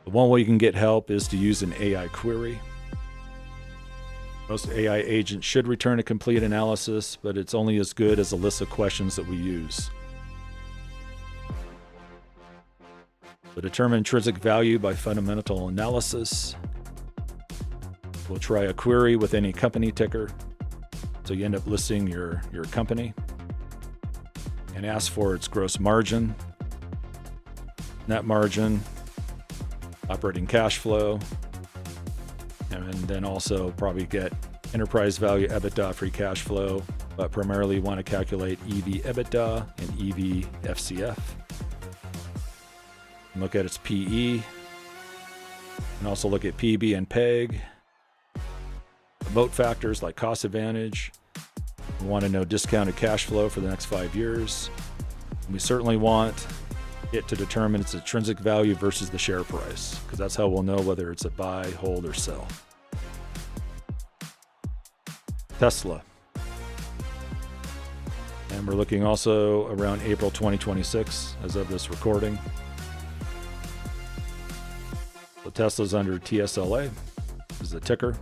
The one way you can get help is to use an AI query. Most AI agents should return a complete analysis, but it's only as good as the list of questions that we use. So determine intrinsic value by fundamental analysis. We'll try a query with any company ticker. So you end up listing your company and ask for its gross margin, net margin, operating cash flow, and then also probably get enterprise value, EBITDA, free cash flow, but primarily want to calculate EV EBITDA and EV FCF. And look at its PE, and also look at PB and PEG. Vote factors like cost advantage. We want to know discounted cash flow for the next 5 years. And we certainly want it to determine its intrinsic value versus the share price, because that's how we'll know whether it's a buy, hold, or sell. Tesla. And we're looking also around April 2026 as of this recording. So Tesla's under TSLA is the ticker.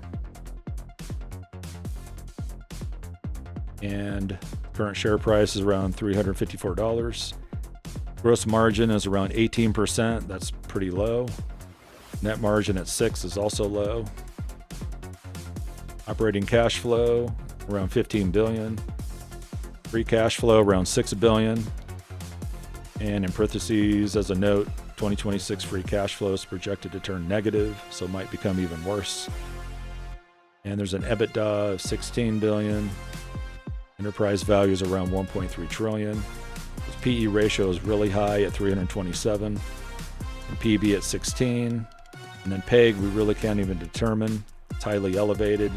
And current share price is around $354. Gross margin is around 18%. That's pretty low. Net margin at 6% is also low. Operating cash flow around $15 billion. Free cash flow around $6 billion. And in parentheses, as a note, 2026 free cash flow is projected to turn negative, so it might become even worse. And there's an EBITDA of $16 billion. Enterprise value is around $1.3 trillion. Its PE ratio is really high at 327, and PB at 16. And then PEG, we really can't even determine. It's highly elevated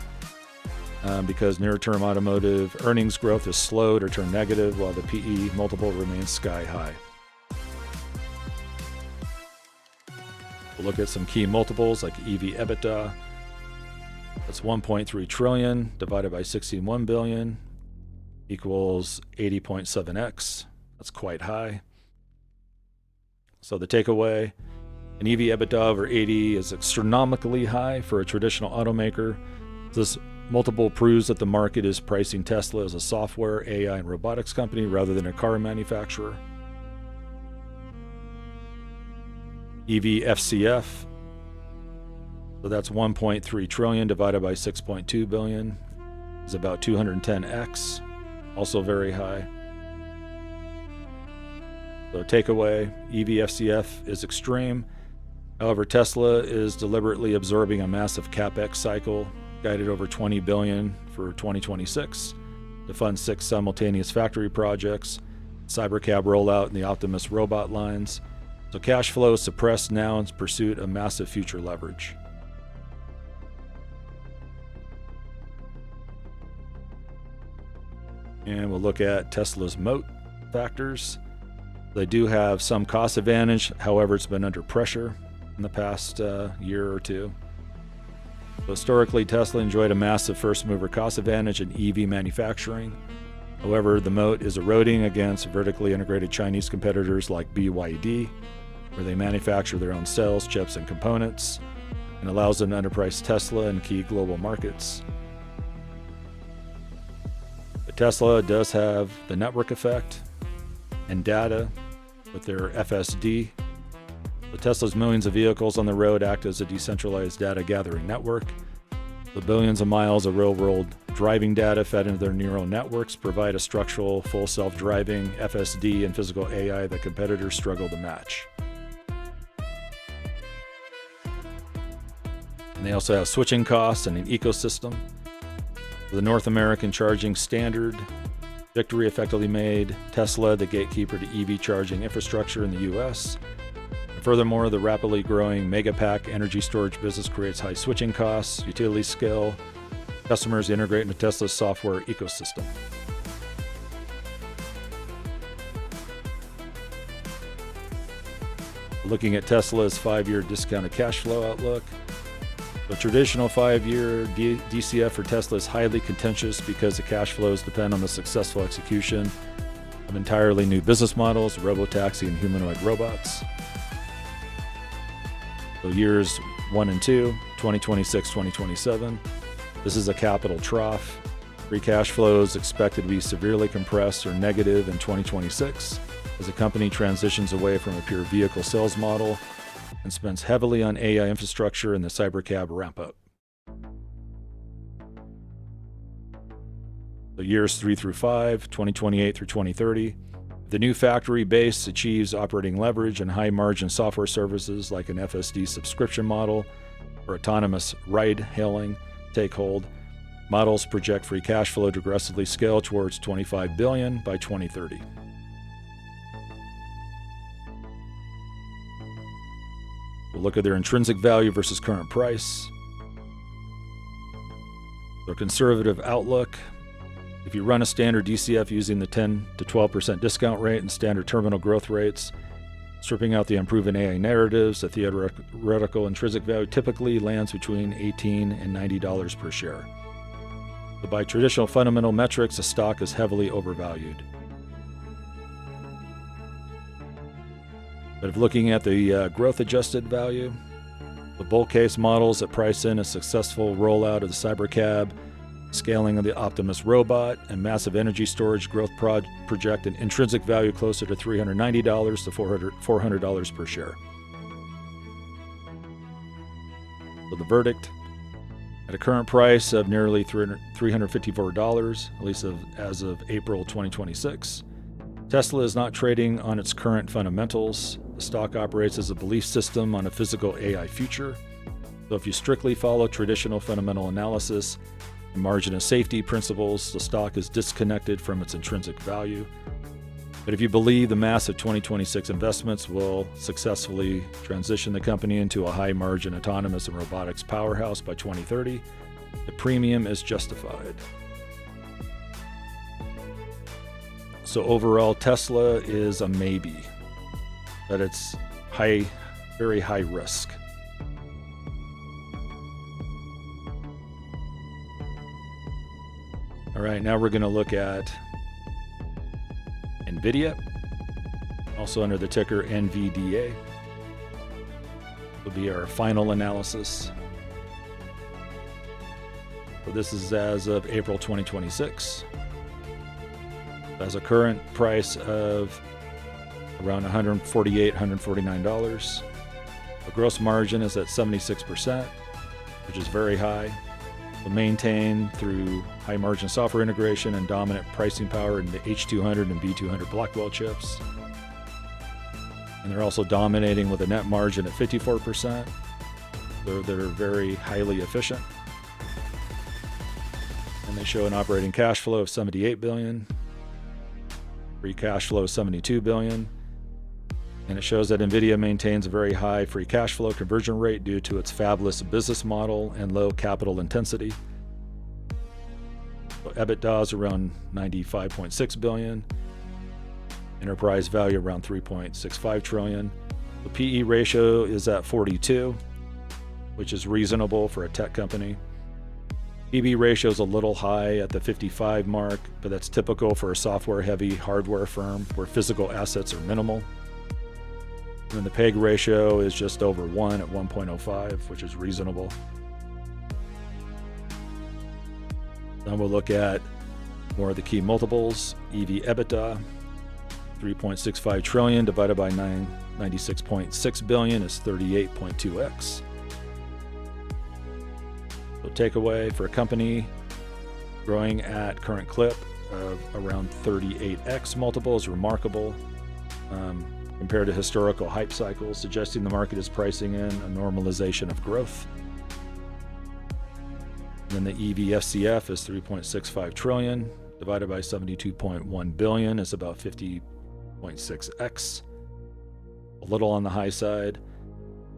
because near-term automotive earnings growth has slowed or turned negative, while the PE multiple remains sky high. We'll look at some key multiples like EV EBITDA. That's 1.3 trillion divided by 61 billion equals 80.7x. That's quite high. So the takeaway, an EV EBITDA over 80 is astronomically high for a traditional automaker. This multiple proves that the market is pricing Tesla as a software, AI, and robotics company rather than a car manufacturer. EV FCF, so that's 1.3 trillion divided by 6.2 billion is about 210x, also very high. So takeaway, EV FCF is extreme. However, Tesla is deliberately absorbing a massive CapEx cycle, guided over $20 billion for 2026, to fund 6 simultaneous factory projects, Cybercab rollout, and the Optimus robot lines. So cash flow is suppressed now in pursuit of massive future leverage. And we'll look at Tesla's moat factors. They do have some cost advantage, however, it's been under pressure in the past year or two. So historically, Tesla enjoyed a massive first-mover cost advantage in EV manufacturing. However, the moat is eroding against vertically integrated Chinese competitors like BYD, where they manufacture their own cells, chips, and components, and allows them to underprice Tesla in key global markets. But Tesla does have the network effect and data with their FSD. The Tesla's millions of vehicles on the road act as a decentralized data gathering network. The billions of miles of real-world driving data fed into their neural networks provide a structural, full self-driving FSD and physical AI that competitors struggle to match. And they also have switching costs and an ecosystem. The North American charging standard victory effectively made Tesla the gatekeeper to EV charging infrastructure in the U.S. Furthermore, the rapidly growing Megapack energy storage business creates high switching costs, utility scale. Customers integrate into Tesla's software ecosystem. Looking at Tesla's 5-year discounted cash flow outlook. The traditional 5-year DCF for Tesla is highly contentious because the cash flows depend on the successful execution of entirely new business models, robotaxi and humanoid robots. So years 1 and 2, 2026, 2027. This is a capital trough. Free cash flow is expected to be severely compressed or negative in 2026 as the company transitions away from a pure vehicle sales model and spends heavily on AI infrastructure and the cybercab ramp-up. So years 3 through 5, 2028 through 2030. The new factory base achieves operating leverage and high-margin software services like an FSD subscription model or autonomous ride-hailing take hold. Models project free cash flow to aggressively scale towards $25 billion by 2030. We'll look at their intrinsic value versus current price. Their conservative outlook. If you run a standard DCF using the 10 to 12% discount rate and standard terminal growth rates, stripping out the unproven AI narratives, the theoretical intrinsic value typically lands between $18 and $90 per share. But by traditional fundamental metrics, the stock is heavily overvalued. But if looking at the growth-adjusted value, the bull case models that price in a successful rollout of the cybercab, scaling of the Optimus robot, and massive energy storage growth project an intrinsic value closer to $390 to $400 per share. So the verdict, at a current price of nearly $354, at least as of April 2026, Tesla is not trading on its current fundamentals. The stock operates as a belief system on a physical AI future. So if you strictly follow traditional fundamental analysis and margin of safety principles, the stock is disconnected from its intrinsic value. But if you believe the massive 2026 investments will successfully transition the company into a high-margin autonomous and robotics powerhouse by 2030, the premium is justified. So overall, Tesla is a maybe, but it's very high risk. All right, now we're going to look at NVIDIA, also under the ticker NVDA. Will be our final analysis. So this is as of April 2026. Has a current price of around $148, $149. The gross margin is at 76%, which is very high. Will maintain through high margin software integration and dominant pricing power in the H200 and B200 Blackwell chips. And they're also dominating with a net margin at 54%. They're very highly efficient. And they show an operating cash flow of $78 billion. Free cash flow $72 billion, and it shows that NVIDIA maintains a very high free cash flow conversion rate due to its fabless business model and low capital intensity. So EBITDA is around $95.6 billion, enterprise value around $3.65 trillion. The PE ratio is at 42, which is reasonable for a tech company. PB ratio is a little high at the 55 mark, but that's typical for a software-heavy hardware firm where physical assets are minimal. And then the PEG ratio is just over 1 at 1.05, which is reasonable. Then we'll look at more of the key multiples. EV/EBITDA, 3.65 trillion divided by 96.6 billion is 38.2x. So takeaway for a company growing at current clip of around 38x multiple is remarkable compared to historical hype cycles, suggesting the market is pricing in a normalization of growth. And then the EV/FCF is 3.65 trillion divided by 72.1 billion is about 50.6x. A little on the high side.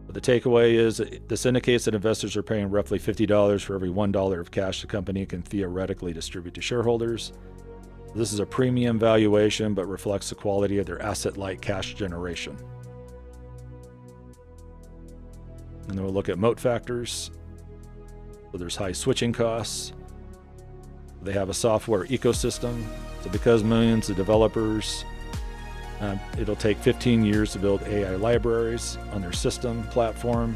But the takeaway is this indicates that investors are paying roughly $50 for every $1 of cash the company can theoretically distribute to shareholders. This is a premium valuation, but reflects the quality of their asset-light cash generation. And then we'll look at moat factors. So there's high switching costs. They have a software ecosystem, So because millions of developers, it'll take 15 years to build AI libraries on their system platform.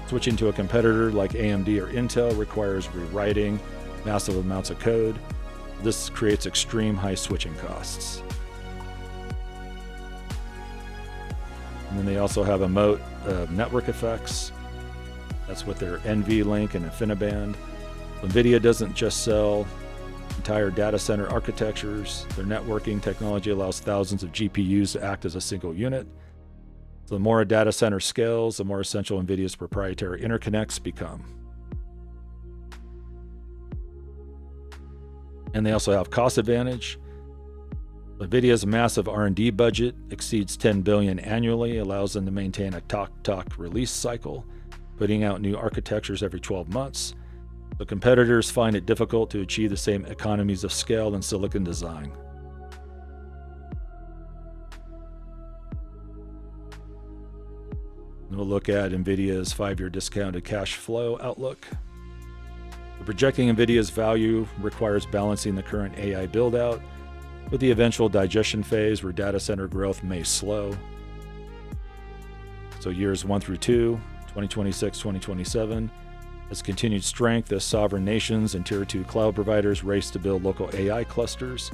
Switching to a competitor like AMD or Intel requires rewriting massive amounts of code. This creates extreme high switching costs. And then they also have a moat of network effects. That's with their NVLink and InfiniBand. NVIDIA doesn't just sell entire data center architectures. Their networking technology allows thousands of GPUs to act as a single unit. So the more a data center scales, the more essential NVIDIA's proprietary interconnects become. And they also have cost advantage. NVIDIA's massive R&D budget exceeds $10 billion annually, allows them to maintain a talk release cycle, putting out new architectures every 12 months. So competitors find it difficult to achieve the same economies of scale in silicon design. And we'll look at NVIDIA's 5-year discounted cash flow outlook. Projecting NVIDIA's value requires balancing the current AI build-out with the eventual digestion phase where data center growth may slow. So years 1 through 2, 2026, 2027, has continued strength as sovereign nations and Tier 2 cloud providers race to build local AI clusters.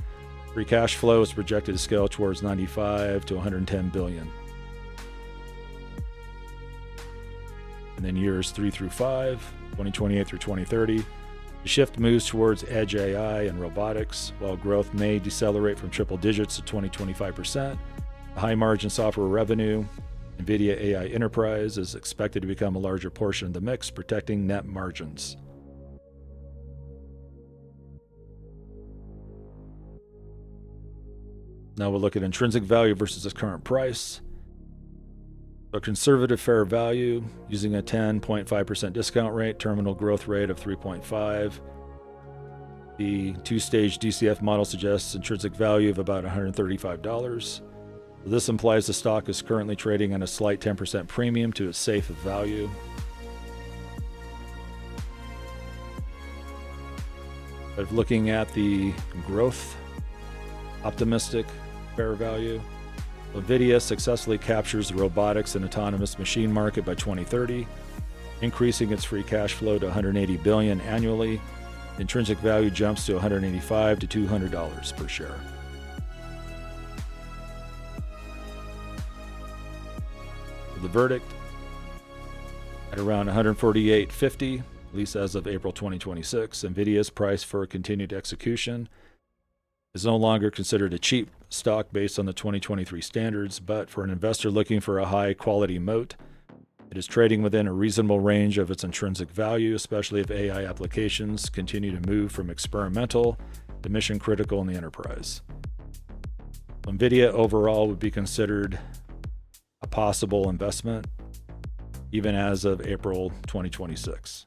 Free cash flow is projected to scale towards 95 to 110 billion. And then years 3 through 5, 2028 through 2030, the shift moves towards edge AI and robotics. While growth may decelerate from triple digits to 20-25%, the high margin software revenue, NVIDIA AI Enterprise, is expected to become a larger portion of the mix, protecting net margins. Now we'll look at intrinsic value versus its current price. A conservative fair value using a 10.5% discount rate, terminal growth rate of 3.5. The two-stage DCF model suggests intrinsic value of about $135. This implies the stock is currently trading at a slight 10% premium to its safe value. But looking at the growth optimistic fair value, NVIDIA successfully captures the robotics and autonomous machine market by 2030, increasing its free cash flow to $180 billion annually. Intrinsic value jumps to $185 to $200 per share. The verdict at around $148.50, at least as of April 2026, NVIDIA's price for continued execution is no longer considered a cheap stock based on the 2023 standards, but for an investor looking for a high-quality moat, it is trading within a reasonable range of its intrinsic value, especially if AI applications continue to move from experimental to mission-critical in the enterprise. NVIDIA overall would be considered a possible investment, even as of April 2026.